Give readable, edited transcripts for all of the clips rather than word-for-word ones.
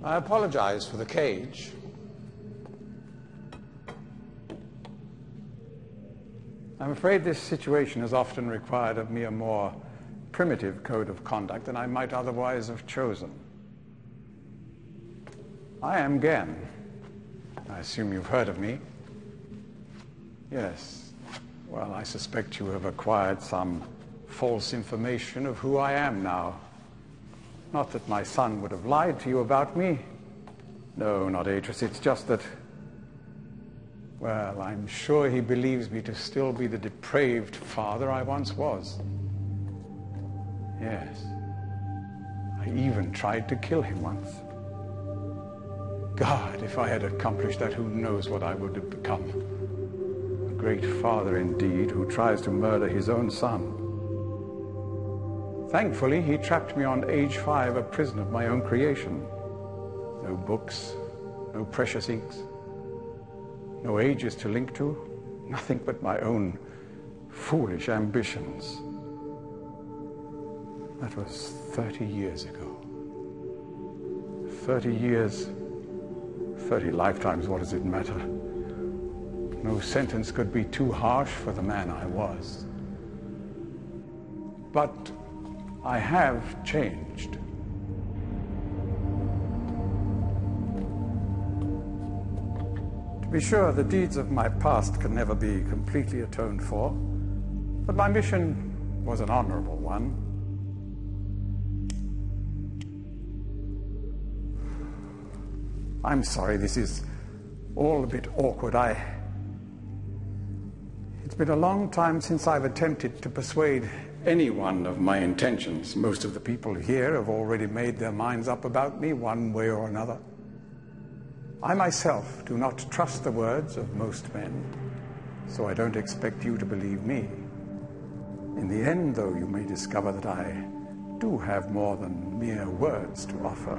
I apologize for the cage. I'm afraid this situation has often required of me a more primitive code of conduct than I might otherwise have chosen. I am Gehn. I assume you've heard of me. Yes. Well, I suspect you have acquired some false information of who I am now. Not that my son would have lied to you about me. No, not Atris. It's just that, well, I'm sure he believes me to still be the depraved father I once was. Yes. I even tried to kill him once. God, if I had accomplished that, who knows what I would have become. A great father indeed, who tries to murder his own son. Thankfully, he trapped me on age 5, a prison of my own creation. No books, no precious inks, no ages to link to, nothing but my own foolish ambitions. That was 30 years ago. 30 years, 30 lifetimes, what does it matter? No sentence could be too harsh for the man I was. But I have changed. To be sure, the deeds of my past can never be completely atoned for, but my mission was an honorable one. I'm sorry, this is all a bit awkward. It's been a long time since I've attempted to persuade anyone of my intentions. Most of the people here have already made their minds up about me one way or another. I myself do not trust the words of most men, so I don't expect you to believe me. In the end, though, you may discover that I do have more than mere words to offer.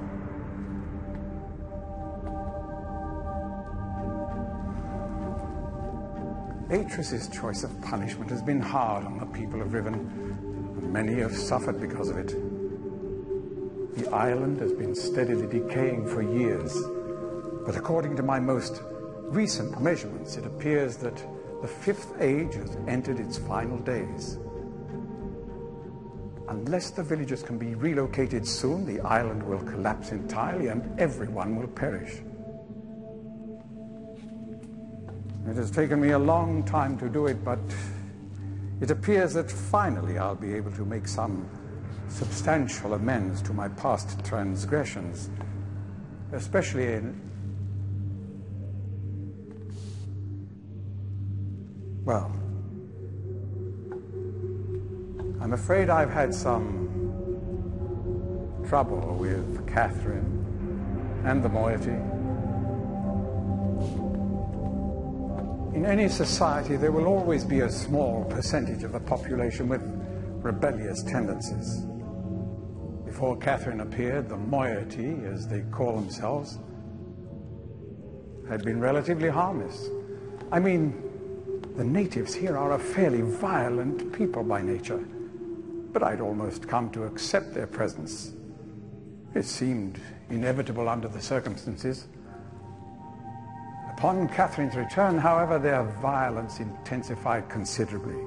Atris's choice of punishment has been hard on the people of Riven, and many have suffered because of it. The island has been steadily decaying for years, but according to my most recent measurements, it appears that the 5th age has entered its final days. Unless the villagers can be relocated soon, the island will collapse entirely and everyone will perish. It has taken me a long time to do it, but it appears that finally I'll be able to make some substantial amends to my past transgressions, especially in... Well, I'm afraid I've had some trouble with Catherine and the moiety. In any society, there will always be a small percentage of the population with rebellious tendencies. Before Catherine appeared, the moiety, as they call themselves, had been relatively harmless. I mean, the natives here are a fairly violent people by nature, but I'd almost come to accept their presence. It seemed inevitable under the circumstances. Upon Catherine's return, however, their violence intensified considerably.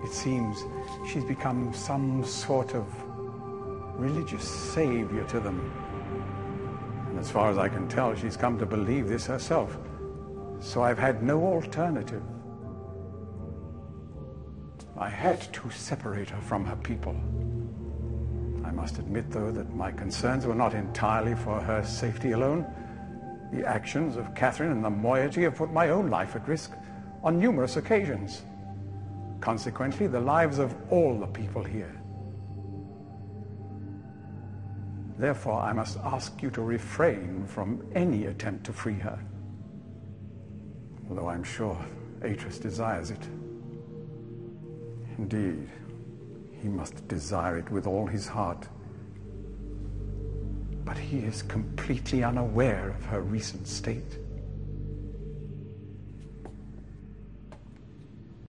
It seems she's become some sort of religious savior to them. And as far as I can tell, she's come to believe this herself. So I've had no alternative. I had to separate her from her people. I must admit, though, that my concerns were not entirely for her safety alone. The actions of Catherine and the moiety have put my own life at risk on numerous occasions. Consequently, the lives of all the people here. Therefore, I must ask you to refrain from any attempt to free her. Although I'm sure Atris desires it. Indeed, he must desire it with all his heart. But he is completely unaware of her recent state.